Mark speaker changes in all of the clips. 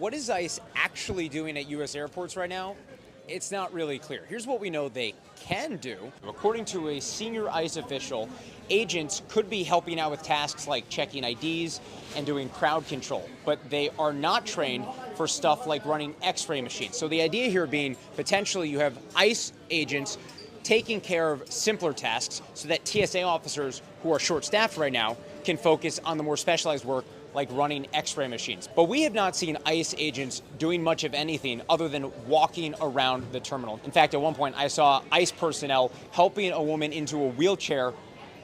Speaker 1: what is ICE actually doing at U.S. airports right now? It's not really clear. Here's what we know they can do. According to a senior ICE official, agents could be helping out with tasks like checking IDs and doing crowd control, but they are not trained for stuff like running X-ray machines. So the idea here being potentially you have ICE agents taking care of simpler tasks so that TSA officers who are short-staffed right now can focus on the more specialized work like running X-ray machines. But we have not seen ICE agents doing much of anything other than walking around the terminal. In fact, at one point I saw ICE personnel helping a woman into a wheelchair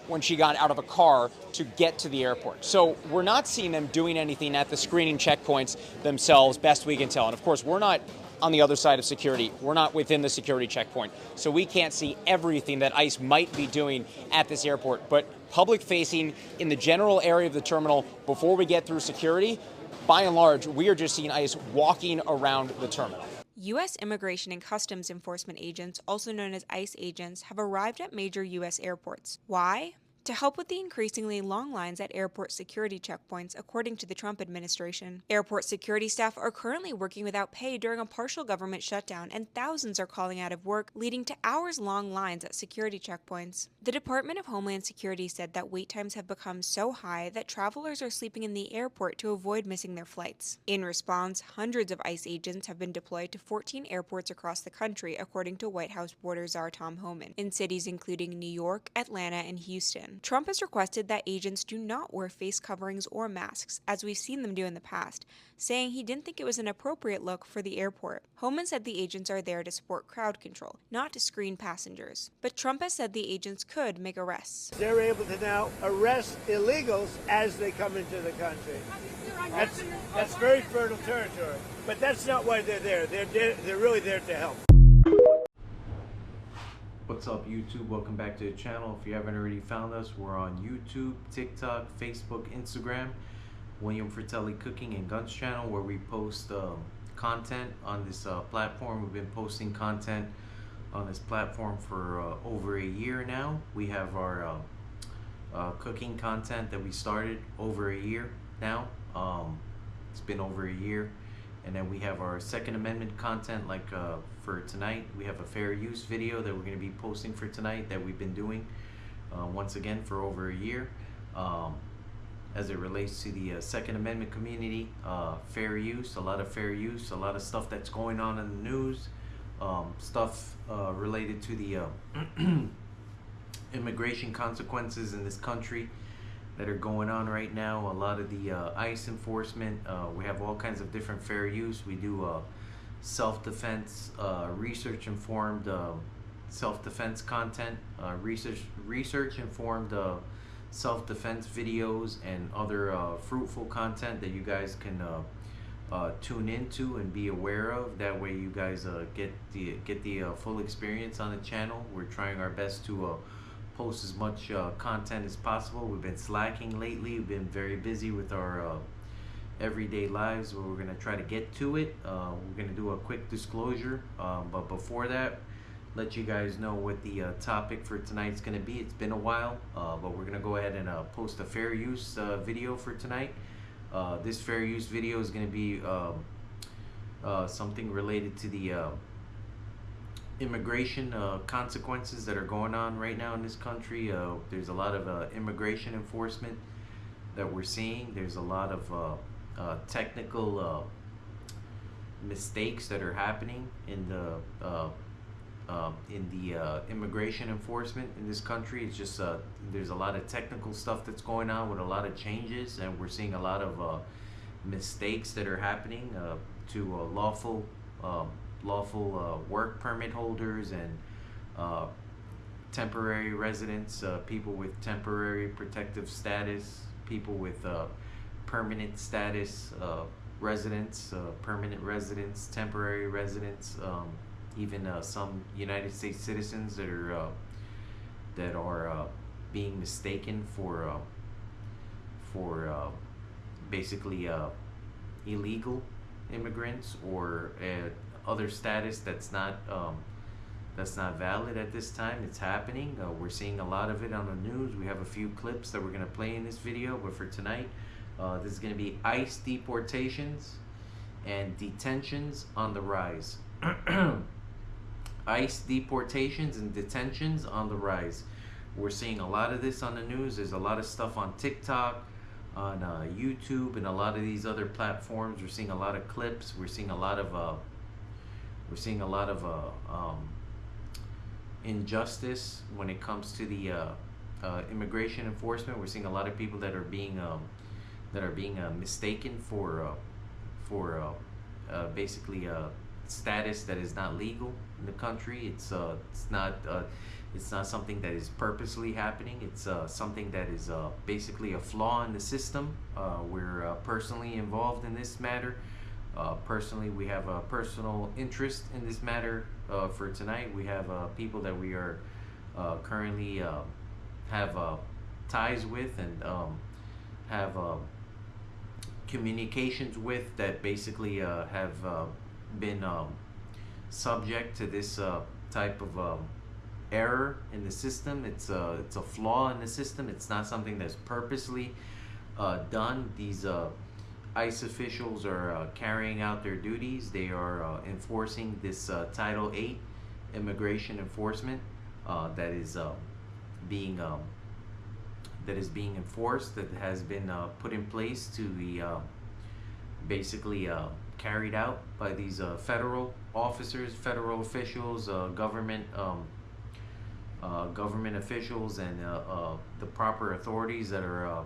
Speaker 1: when she got out of a car to get to the airport. So we're not seeing them doing anything at the screening checkpoints themselves, best we can tell. And of course, we're not on the other side of security. We're not within the security checkpoint. So we can't see everything that ICE might be doing at this airport. But public facing in the general area of the terminal before we get through security, by and large, we are just seeing ICE walking around the terminal.
Speaker 2: U.S. Immigration and Customs Enforcement agents, also known as ICE agents, have arrived at major U.S. airports. Why? To help with the increasingly long lines at airport security checkpoints, according to the Trump administration. Airport security staff are currently working without pay during a partial government shutdown, and thousands are calling out of work, leading to hours-long lines at security checkpoints. The Department of Homeland Security said that wait times have become so high that travelers are sleeping in the airport to avoid missing their flights. In response, hundreds of ICE agents have been deployed to 14 airports across the country, according to White House border czar Tom Homan, in cities including New York, Atlanta, and Houston. Trump has requested that agents do not wear face coverings or masks, as we've seen them do in the past, saying he didn't think it was an appropriate look for the airport. Homan said the agents are there to support crowd control, not to screen passengers. But Trump has said the agents could make arrests.
Speaker 3: They're able to now arrest illegals as they come into the country. That's very fertile territory. But that's not why they're there. They're really there to help.
Speaker 4: What's up, YouTube? Welcome back to the channel. If you haven't already found us, we're on YouTube, TikTok, Facebook, Instagram, William Fratelli Cooking and Guns channel, where we post content on this platform. We've been posting content on this platform for over a year now. We have our cooking content that we started over a year now. It's been over a year. And then we have our Second Amendment content, like for tonight. We have a fair use video that we're going to be posting for tonight that we've been doing once again for over a year. As it relates to the Second Amendment community, fair use, a lot of fair use, a lot of stuff that's going on in the news, stuff related to the immigration consequences in this country that are going on right now. A lot of the ICE enforcement. We have all kinds of different fair use. We do self-defense, research-informed self-defense content, research-informed self-defense videos, and other fruitful content that you guys can tune into and be aware of. That way you guys get the full experience on the channel. We're trying our best to post as much content as possible. We've been slacking lately. We've been very busy with our everyday lives, but we're going to try to get to it. We're going to do a quick disclosure, but before that, let you guys know what the topic for tonight's going to be. It's been a while, but we're going to go ahead and post a fair use video for tonight. This fair use video is going to be something related to the immigration consequences that are going on right now in this country. There's a lot of immigration enforcement that we're seeing. There's a lot of technical mistakes that are happening in the immigration enforcement in this country. It's just there's a lot of technical stuff that's going on with a lot of changes, and we're seeing a lot of mistakes that are happening to lawful work permit holders and temporary residents, people with temporary protective status, people with permanent status, residents, permanent residents, temporary residents, even some United States citizens that are being mistaken for basically illegal immigrants or other status that's not valid at this time. It's happening. We're seeing a lot of it on the news. We have a few clips that we're going to play in this video, but for tonight, this is going to be ICE deportations and detentions on the rise. ICE deportations and detentions on the rise. We're seeing a lot of this on the news. There's a lot of stuff on TikTok, on YouTube, and a lot of these other platforms. We're seeing a lot of clips. We're seeing a lot of injustice when it comes to the immigration enforcement. We're seeing a lot of people that are being mistaken for basically status that is not legal in the country. It's not something that is purposely happening. It's something that is basically a flaw in the system. We're personally involved in this matter. Personally, we have a personal interest in this matter. For tonight, we have people that we are currently have ties with and have communications with, that basically have been subject to this type of error in the system. It's a flaw in the system. It's not something that's purposely done. These ICE officials are carrying out their duties. They are enforcing this Title 8 immigration enforcement that is being enforced, that has been put in place to be basically carried out by these federal officers, federal officials, government officials, and the proper authorities that are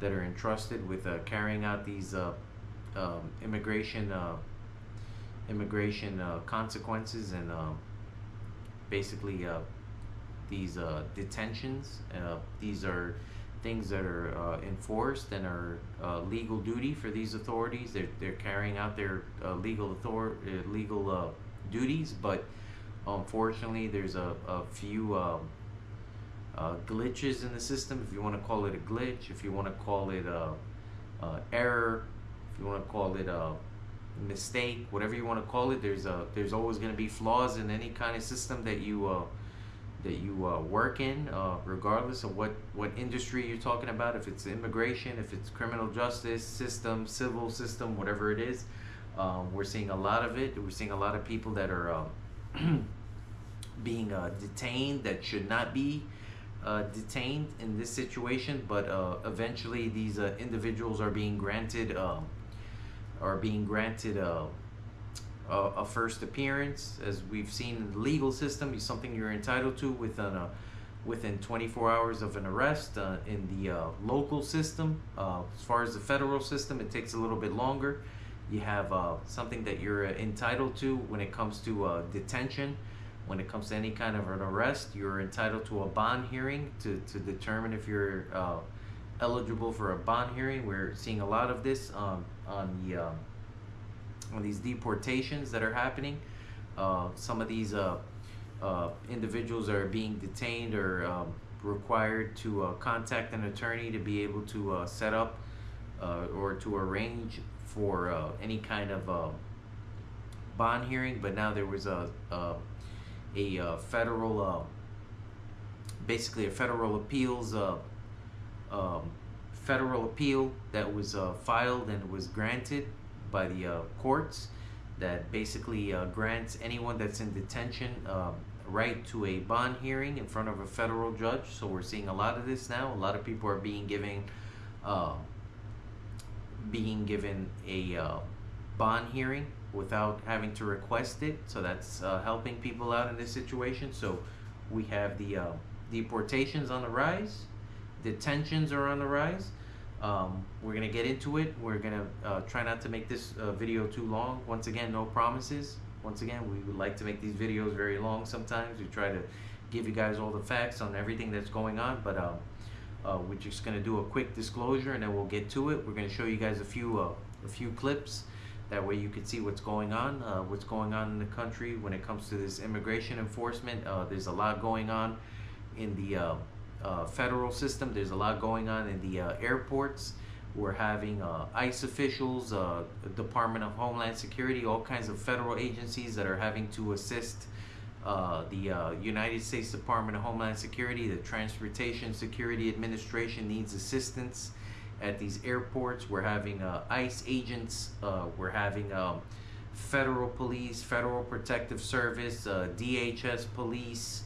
Speaker 4: entrusted with carrying out these immigration consequences, and basically these detentions. These are things that are enforced and are legal duty for these authorities. They're carrying out their legal duties, but unfortunately there's a few glitches in the system, if you want to call it a glitch, if you want to call it error, if you want to call it a mistake, whatever you want to call it. There's always going to be flaws in any kind of system that you work in, regardless of what industry you're talking about. If it's immigration, if it's criminal justice system, civil system, whatever it is, we're seeing a lot of it. We're seeing a lot of people that are being detained that should not be detained in this situation, but eventually these individuals are being granted a first appearance. As we've seen in the legal system, is something you're entitled to within 24 hours of an arrest. In the local system, as far as the federal system, it takes a little bit longer. You have something that you're entitled to when it comes to detention. When it comes to any kind of an arrest, you're entitled to a bond hearing to determine if you're eligible for a bond hearing. We're seeing a lot of this on these deportations that are happening. Some of these individuals are being detained or required to contact an attorney to be able to set up or to arrange for any kind of bond hearing. But now there was a federal, basically a federal appeals, federal appeal that was filed and was granted by the courts, that basically grants anyone that's in detention right to a bond hearing in front of a federal judge. So we're seeing a lot of this now. A lot of people are being given a bond hearing without having to request it. So that's helping people out in this situation. So we have the deportations on the rise, detentions are on the rise. We're gonna get into it. We're gonna try not to make this video too long. Once again, no promises. Once again, we would like to make these videos very long sometimes. We try to give you guys all the facts on everything that's going on, but we're just gonna do a quick disclosure and then we'll get to it. We're gonna show you guys a few clips. That way you can see what's going on in the country when it comes to this immigration enforcement. There's a lot going on in the federal system. There's a lot going on in the airports. We're having ICE officials, Department of Homeland Security, all kinds of federal agencies that are having to assist the United States Department of Homeland Security. The Transportation Security Administration needs assistance at these airports. We're having ICE agents. We're having federal police, Federal Protective Service, DHS police,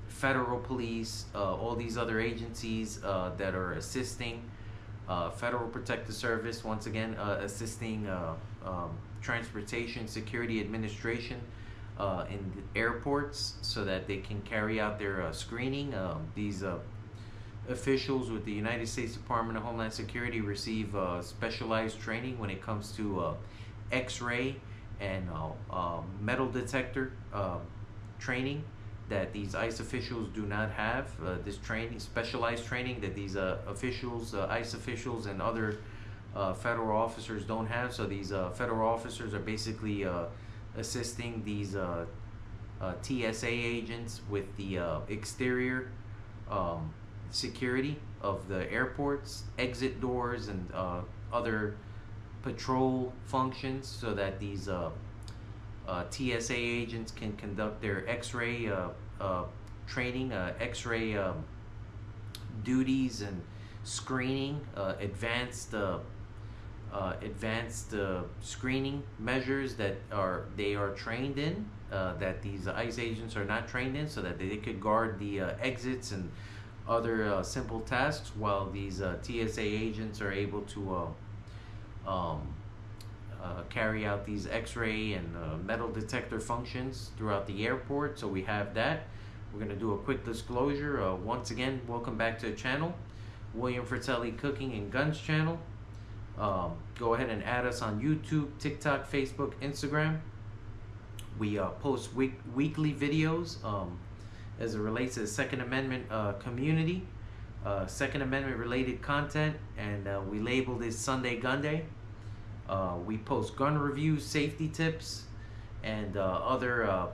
Speaker 4: federal police, all these other agencies that are assisting. Federal Protective Service, once again, assisting Transportation Security Administration in the airports so that they can carry out their screening. These officials with the United States Department of Homeland Security receive specialized training when it comes to X-ray and metal detector training that these ICE officials do not have. This training, specialized training that these officials, ICE officials and other federal officers don't have. So these federal officers are basically assisting these TSA agents with the exterior security of the airports, exit doors, and other patrol functions, so that these TSA agents can conduct their X-ray training, X-ray duties and screening, advanced screening measures that they are trained in, that these ICE agents are not trained in, so that they could guard the exits and other simple tasks, while these TSA agents are able to carry out these X-ray and metal detector functions throughout the airport. So we have that. We're going to do a quick disclosure. Once again, welcome back to the channel, William Fratelli Cooking and Guns channel. Go ahead and add us on YouTube, TikTok, Facebook, Instagram. We post weekly videos as it relates to the Second Amendment community, Second Amendment related content, and we label this Sunday-Gunday. We post gun reviews, safety tips, and other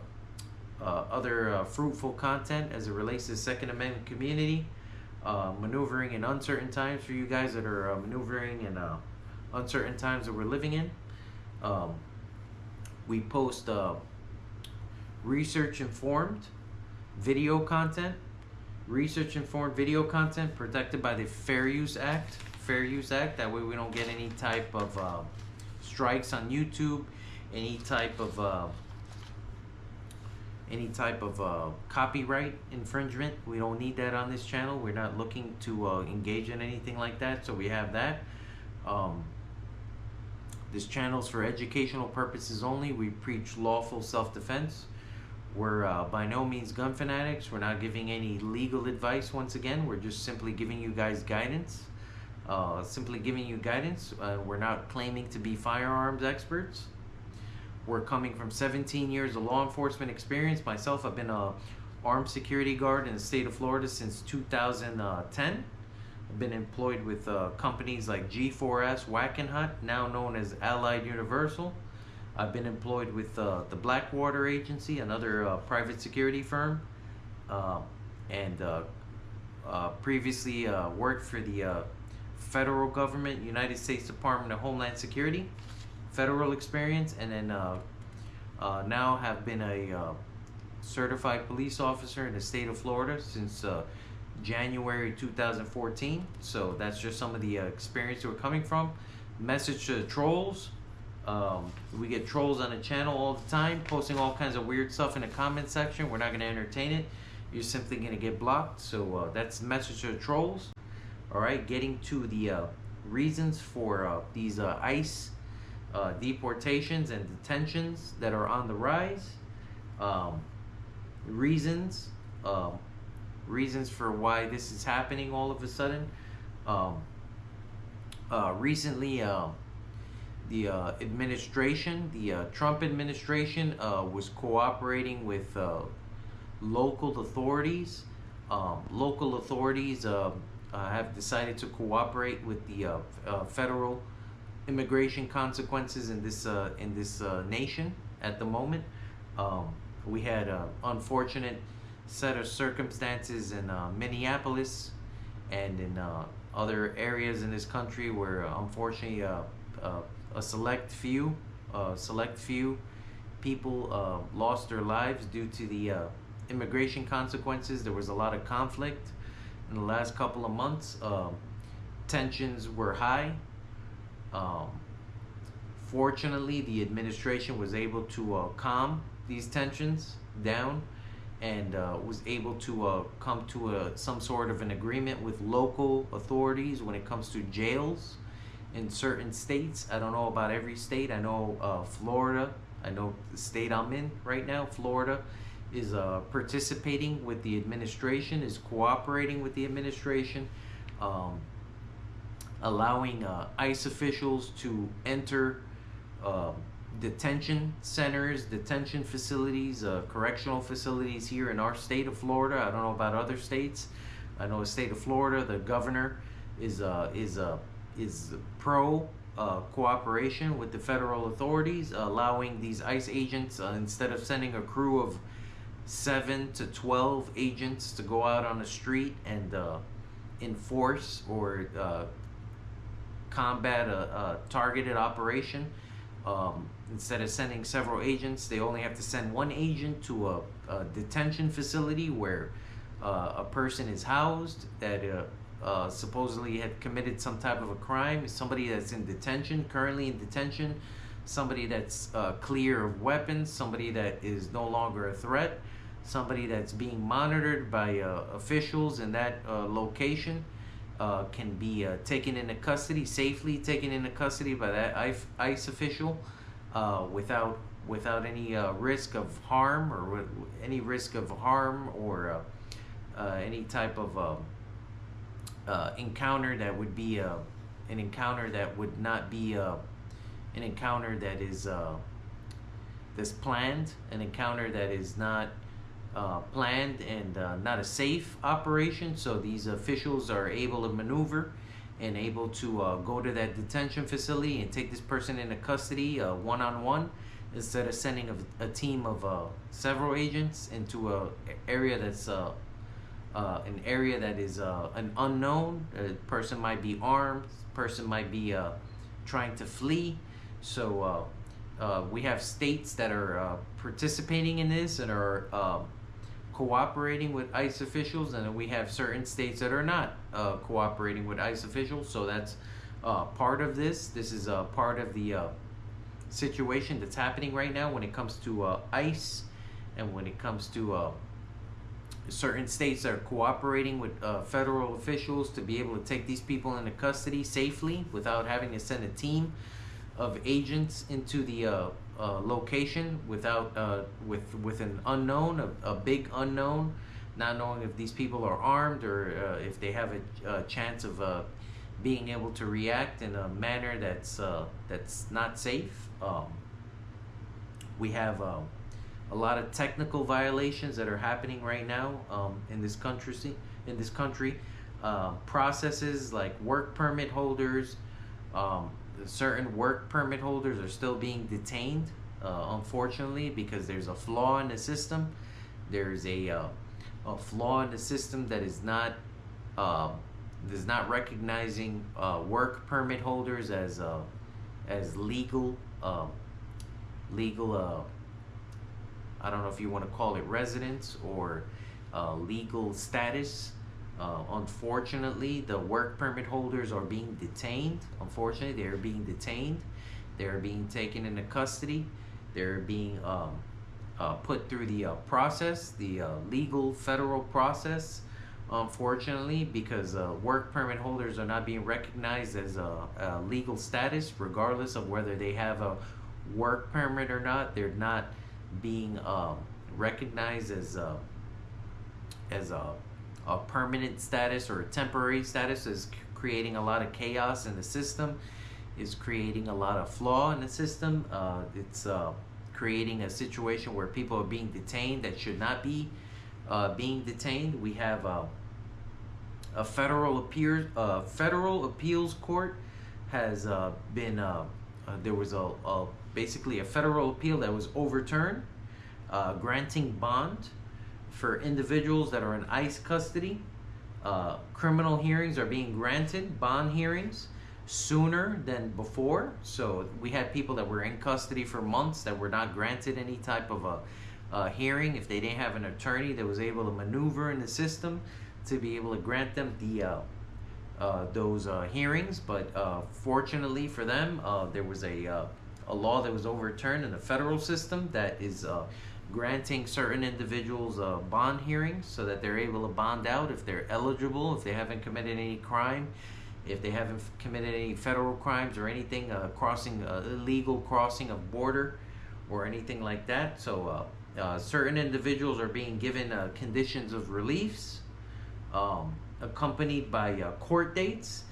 Speaker 4: fruitful content as it relates to the Second Amendment community. Maneuvering in uncertain times for you guys that are maneuvering in uncertain times that we're living in. We post research-informed video content. Research-informed video content protected by the Fair Use Act. Fair Use Act. That way we don't get any type of strikes on YouTube, any type of copyright infringement. We don't need that on this channel. We're not looking to engage in anything like that, so we have that. This channel's for educational purposes only. We preach lawful self-defense. We're by no means gun fanatics. We're not giving any legal advice. Once again, we're just simply giving you guys guidance. We're not claiming to be firearms experts. We're coming from 17 years of law enforcement experience. Myself, I've been an armed security guard in the state of Florida since 2010. I've been employed with companies like G4S, Wackenhut, now known as Allied Universal. I've been employed with the Blackwater Agency, another private security firm, and previously worked for the federal government, United States Department of Homeland Security, federal experience, and then now have been a certified police officer in the state of Florida since January 2014. So that's just some of the experience we're coming from. Message to the trolls. We get trolls on the channel all the time, posting all kinds of weird stuff in the comment section. We're not going to entertain it. You're simply going to get blocked. So that's the message to the trolls. All right, getting to the reasons for these ICE deportations and detentions that are on the rise. Reasons for why this is happening all of a sudden. Recently, the administration, the Trump administration, was cooperating with local authorities. Local authorities have decided to cooperate with the federal immigration consequences in this nation at the moment. We had an unfortunate set of circumstances in Minneapolis and in other areas in this country where unfortunately a select few people lost their lives due to the immigration consequences. There was a lot of conflict in the last couple of months tensions were high. Fortunately, the administration was able to calm these tensions down, and was able to come to some sort of an agreement with local authorities when it comes to jails in certain states. I don't know about every state. I know Florida, I know the state I'm in right now, Florida, is participating with the administration, is cooperating with the administration, allowing ICE officials to enter detention centers, detention facilities, correctional facilities here in our state of Florida. I don't know about other states. I know the state of Florida, the governor is pro cooperation with the federal authorities, allowing these ICE agents, instead of sending a crew of 7 to 12 agents to go out on the street and enforce or combat a targeted operation. Instead of sending several agents, they only have to send one agent to a detention facility where a person is housed that supposedly had committed some type of a crime, somebody that's in detention, currently in detention, somebody that's clear of weapons, somebody that is no longer a threat, somebody that's being monitored by officials in that location, can be taken into custody, safely taken into custody by that ICE official, without any risk of harm, or any risk of harm, or any type of encounter that would be an encounter that would not be an encounter that is that's planned, an encounter that is not planned and not a safe operation. So these officials are able to maneuver and able to go to that detention facility and take this person into custody one-on-one, instead of sending a team of several agents into a area that's an area that is an unknown. A person might be armed, person might be trying to flee. So we have states that are participating in this and are cooperating with ICE officials, and then we have certain states that are not cooperating with ICE officials. So that's part of this. This is part of the situation that's happening right now when it comes to ICE, and when it comes to certain states that are cooperating with federal officials to be able to take these people into custody safely without having to send a team of agents into the location without with an unknown, a big unknown, not knowing if these people are armed or if they have a chance of being able to react in a manner that's not safe. We have a lot of technical violations that are happening right now in this country. Processes like work permit holders, certain work permit holders are still being detained, unfortunately, because there's a flaw in the system. There's a flaw in the system that is not recognizing work permit holders as legal I don't know if you want to call it residence or legal status. Unfortunately, the work permit holders are being detained. Unfortunately, they're being detained. They're being taken into custody. They're being put through the process, the legal federal process. Unfortunately, because work permit holders are not being recognized as a legal status, regardless of whether they have a work permit or not. They're not being recognized as a permanent status or a temporary status. Is creating a lot of chaos in the system, is creating a lot of flaw in the system. It's creating a situation where people are being detained that should not be being detained. We have a federal appeals court has been there was basically a federal appeal that was overturned, granting bond for individuals that are in ICE custody. Criminal hearings are being granted, bond hearings, sooner than before. So we had people that were in custody for months that were not granted any type of a hearing. If they didn't have an attorney that was able to maneuver in the system to be able to grant them the those hearings, but fortunately for them, there was a law that was overturned in the federal system that is granting certain individuals bond hearings so that they're able to bond out if they're eligible, if they haven't committed any crime, if they haven't committed any federal crimes or anything illegal crossing of border or anything like that. So certain individuals are being given conditions of release accompanied by court dates.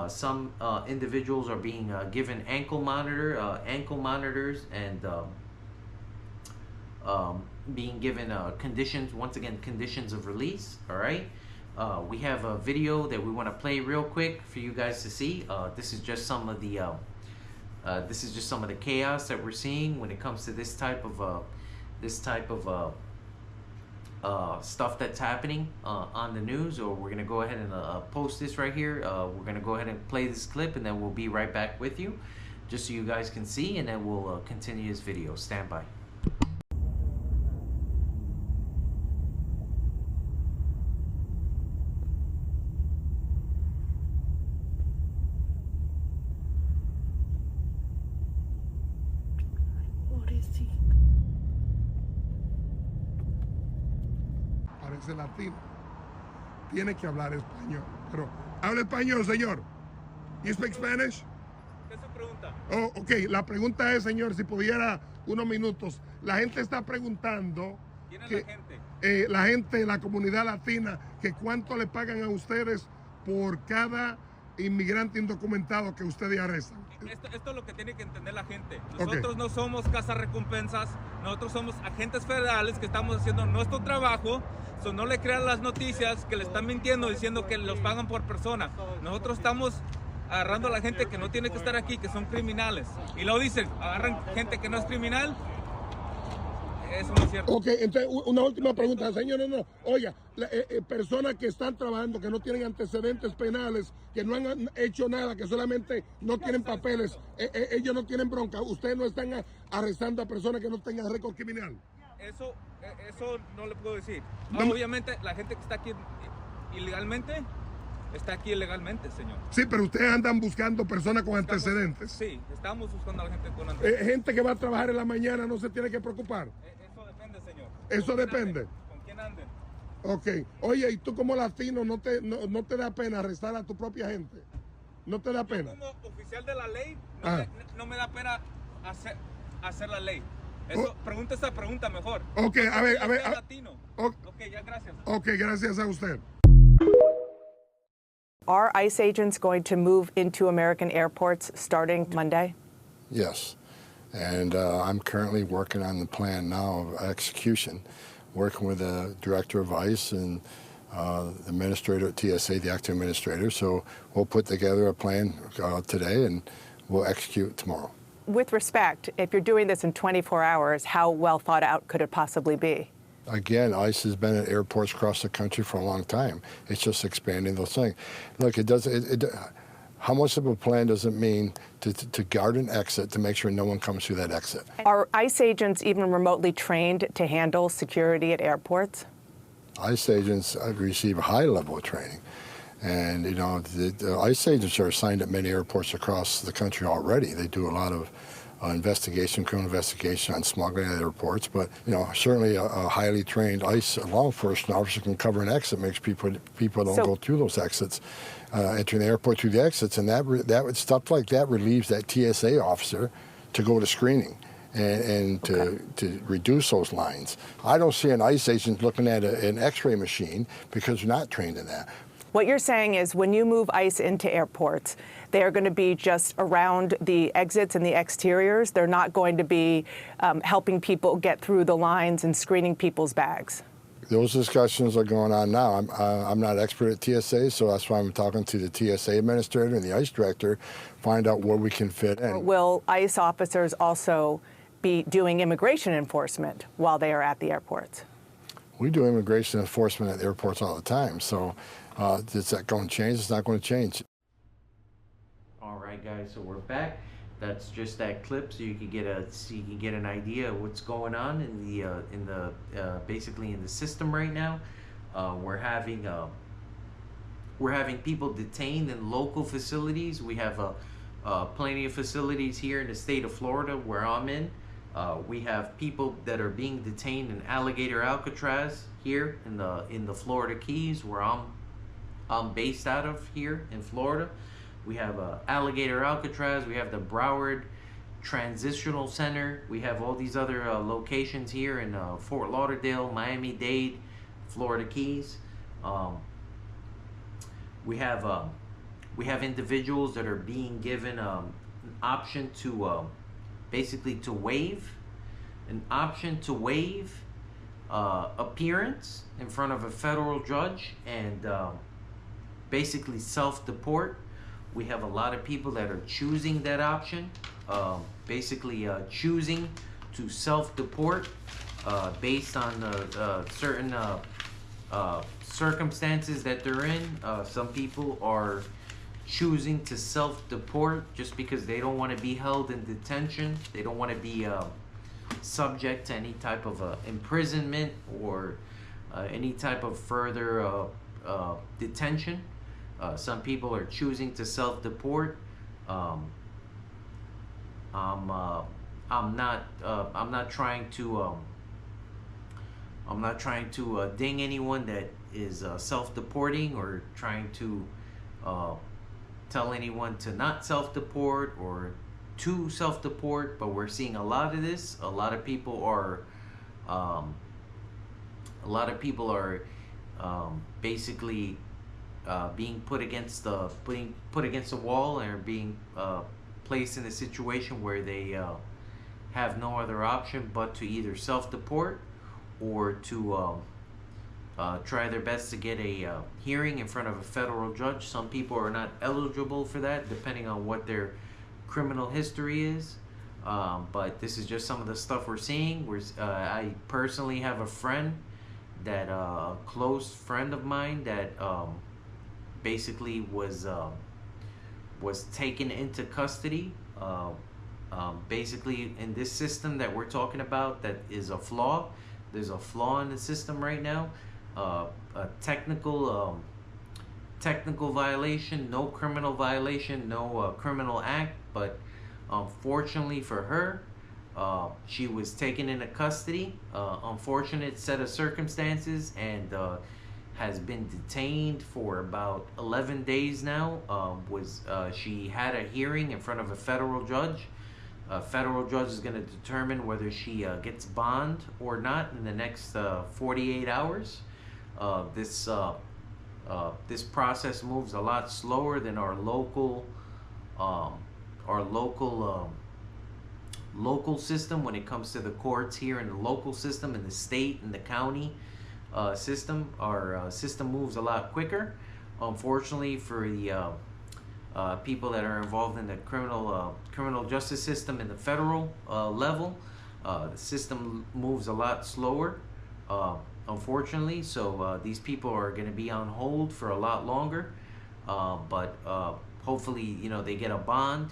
Speaker 4: Some individuals are being given ankle monitors and being given conditions, once again, conditions of release. All right. We have a video that we want to play real quick for you guys to see. This is just some of the chaos that we're seeing when it comes to this type of stuff that's happening on the news. Or we're gonna go ahead and post this right here. We're gonna go ahead and play this clip, and then we'll be right back with you, just so you guys can see, and then we'll continue this video. Stand by.
Speaker 5: Parece latino. Tiene que hablar español. Pero, ¿habla español, señor? You speak Spanish?
Speaker 6: ¿Qué es su pregunta?
Speaker 5: Oh, ok. La pregunta es, señor, si pudiera unos minutos. La gente está preguntando.
Speaker 6: ¿Quién es
Speaker 5: que,
Speaker 6: la gente?
Speaker 5: la gente, la comunidad latina, que cuánto le pagan a ustedes por cada inmigrante indocumentado que ustedes arrestan.
Speaker 6: Esto es lo que tiene que entender la gente. Nosotros no somos cazarrecompensas, nosotros somos agentes federales que estamos haciendo nuestro trabajo. No le crean las noticias que le están mintiendo diciendo que los pagan por persona. Nosotros estamos agarrando a la gente que no tiene que estar aquí, que son criminales. Y luego dicen, agarran gente que no es criminal. Eso no es cierto.
Speaker 5: Ok, entonces una última pregunta, señor. No. Oiga, personas que están trabajando, que no tienen antecedentes penales, que no han hecho nada, que solamente no tienen papeles, ellos no tienen bronca. Ustedes no están arrestando a personas que no tengan récord criminal.
Speaker 6: Eso no le puedo decir. Obviamente la gente que está aquí ilegalmente, está aquí ilegalmente, señor.
Speaker 5: Sí, pero ustedes andan buscando personas con antecedentes.
Speaker 6: Sí, estamos buscando a la gente con antecedentes.
Speaker 5: Gente que va a trabajar en la mañana no se tiene que preocupar.
Speaker 6: Eso depende, señor.
Speaker 5: Eso depende.
Speaker 6: ¿Con quién anden?
Speaker 5: Ok. Oye, ¿y tú como latino no te da pena arrestar a tu propia gente? ¿No te da pena?
Speaker 6: Como oficial de la ley, no me da pena hacer la ley. Pregunta esta pregunta mejor.
Speaker 5: Ok, a ver.
Speaker 6: Latino. Ok, ya, gracias.
Speaker 5: Ok, gracias a usted.
Speaker 7: Are ICE agents going to move into American airports starting Monday?
Speaker 8: Yes, and I'm currently working on the plan now of execution, working with the director of ICE and the administrator at TSA, the acting administrator. So we'll put together a plan today, and we'll execute tomorrow.
Speaker 7: With respect, if you're doing this in 24 hours, how well thought out could it possibly be?
Speaker 8: Again, ICE has been at airports across the country for a long time. It's just expanding those things. Look, how much of a plan does it mean to guard an exit to make sure no one comes through that exit?
Speaker 7: Are ICE agents even remotely trained to handle security at airports?
Speaker 8: ICE agents receive a high level of training. And, you know, the ICE agents are assigned at many airports across the country already. They do a lot of criminal investigation on smuggling at airports. But, you know, certainly a highly trained ICE law enforcement officer can cover an exit, makes people don't go through those exits, entering the airport through the exits. And that stuff like that relieves that TSA officer to go to screening and to reduce those lines. I don't see an ICE agent looking at an X-ray machine because they're not trained in that.
Speaker 7: What you're saying is when you move ICE into airports, they are going to be just around the exits and the exteriors. They're not going to be helping people get through the lines and screening people's bags.
Speaker 8: Those discussions are going on now. I'm not expert at TSA, so that's why I'm talking to the TSA administrator and the ICE director, find out where we can fit in.
Speaker 7: Will ICE officers also be doing immigration enforcement while they are at the airports?
Speaker 8: We do immigration enforcement at airports all the time, so is that going to change? It's not going to change.
Speaker 4: All right, guys, so we're back. That's just that clip, so you can get an idea of what's going on in the basically in the system right now. We're having we're having people detained in local facilities. We have plenty of facilities here in the state of Florida where I'm in. We have people that are being detained in Alligator Alcatraz here in the Florida Keys, where I'm based out of here in Florida. We have Alligator Alcatraz. We have the Broward Transitional Center. We have all these other locations here in Fort Lauderdale, Miami-Dade, Florida Keys. We have individuals that are being given an option to basically to waive appearance in front of a federal judge and basically self-deport. We have a lot of people that are choosing that option, basically choosing to self-deport based on certain circumstances that they're in. Some people are choosing to self-deport just because they don't want to be held in detention. They don't want to be subject to any type of imprisonment or any type of further detention. Some people are choosing to self-deport. I'm not trying to ding anyone that is self-deporting or trying to tell anyone to not self-deport or to self-deport, but we're seeing a lot of this. A lot of people are basically being put against the wall and are being placed in a situation where they have no other option but to either self-deport or to try their best to get a hearing in front of a federal judge. Some people are not eligible for that depending on what their criminal history is. But this is just some of the stuff we're seeing. I personally have a friend that a close friend of mine that basically was taken into custody. Basically, in this system that we're talking about, that is a flaw. There's a flaw in the system right now. A technical violation, no criminal violation, no criminal act, but unfortunately for her, she was taken into custody. Unfortunate set of circumstances, and has been detained for about 11 days now. She had a hearing in front of a federal judge. A federal judge is going to determine whether she gets bond or not in the next 48 hours. This process moves a lot slower than our local system when it comes to the courts here in the local system, in the state, in the county system. Our system moves a lot quicker. Unfortunately for the people that are involved in the criminal justice system in the federal level, the system moves a lot slower, unfortunately. So these people are going to be on hold for a lot longer, but hopefully, they get a bond.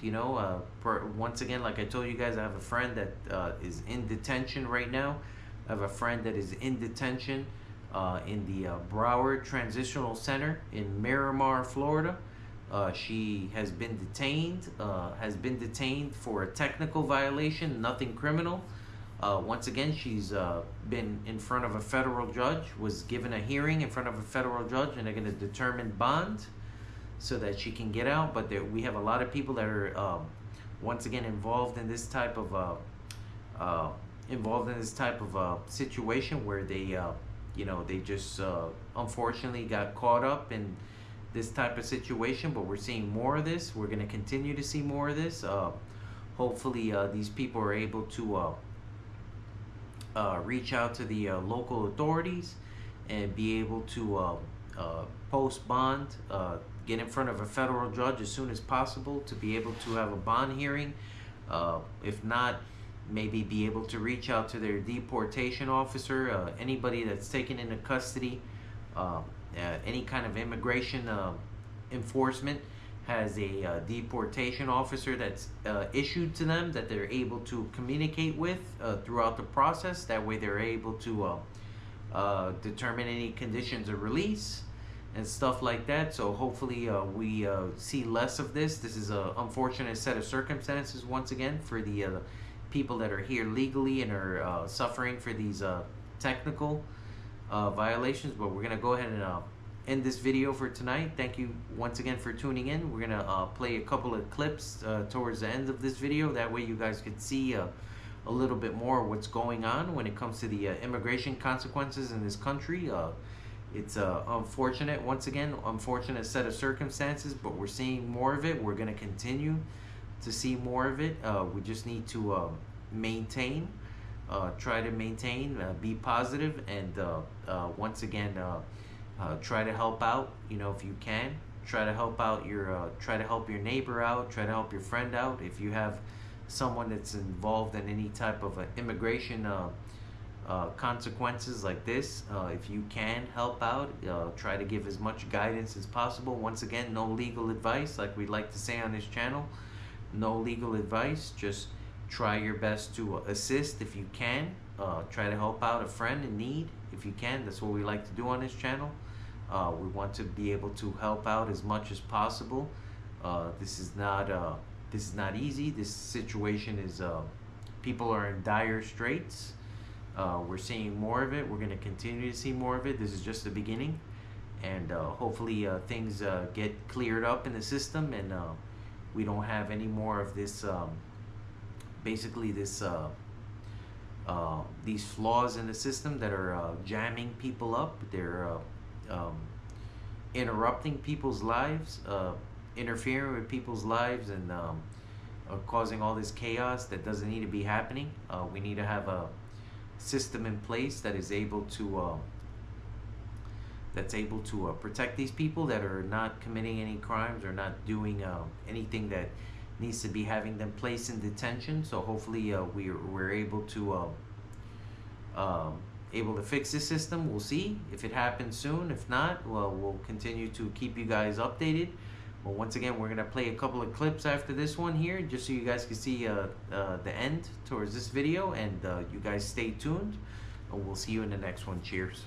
Speaker 4: Once again, like I told you guys, I have a friend that is in detention right now. I have a friend that is in detention in the Broward Transitional Center in Miramar, Florida. She has been detained for a technical violation, nothing criminal. Once again, she's been in front of a federal judge, was given a hearing in front of a federal judge, and they're going to determine bond so that she can get out. But we have a lot of people that are once again involved in this type of situation where they they just unfortunately got caught up in this type of situation. But we're seeing more of this. We're going to continue to see more of this. Hopefully these people are able to reach out to the local authorities and be able to post bond, get in front of a federal judge as soon as possible to be able to have a bond hearing. If not, maybe be able to reach out to their deportation officer. Anybody that's taken into custody, any kind of immigration enforcement has a deportation officer that's issued to them that they're able to communicate with throughout the process. That way they're able to determine any conditions of release and stuff like that. So hopefully we see less of this. This is an unfortunate set of circumstances once again for the people that are here legally and are suffering for these technical violations. But we're gonna go ahead and end this video for tonight. Thank you once again for tuning in. We're gonna play a couple of clips towards the end of this video. That way you guys could see a little bit more what's going on when it comes to the immigration consequences in this country. It's unfortunate, once again, unfortunate set of circumstances, but we're seeing more of it. We're going to continue to see more of it. We just need to maintain, try to maintain, be positive, and once again, try to help out, you know, if you can. Try to help out try to help your neighbor out, try to help your friend out. If you have someone that's involved in any type of immigration consequences like this, if you can help out, try to give as much guidance as possible. Once again, no legal advice, like we like to say on this channel. No legal advice, just try your best to assist if you can. Try to help out a friend in need if you can. That's what we like to do on this channel. We want to be able to help out as much as possible. This is not easy. This situation is people are in dire straits. We're seeing more of it. We're going to continue to see more of it. This is just the beginning, and hopefully things get cleared up in the system, and we don't have any more of this basically this these flaws in the system that are jamming people up. They're interrupting people's lives, interfering with people's lives, and causing all this chaos that doesn't need to be happening. We need to have a system in place that is able to protect these people that are not committing any crimes or not doing anything that needs to be having them placed in detention. So hopefully we're able to fix this system. We'll see if it happens soon. If not, well, we'll continue to keep you guys updated. Well, once again, we're gonna play a couple of clips after this one here, just so you guys can see the end towards this video, and you guys stay tuned. We'll see you in the next one. Cheers.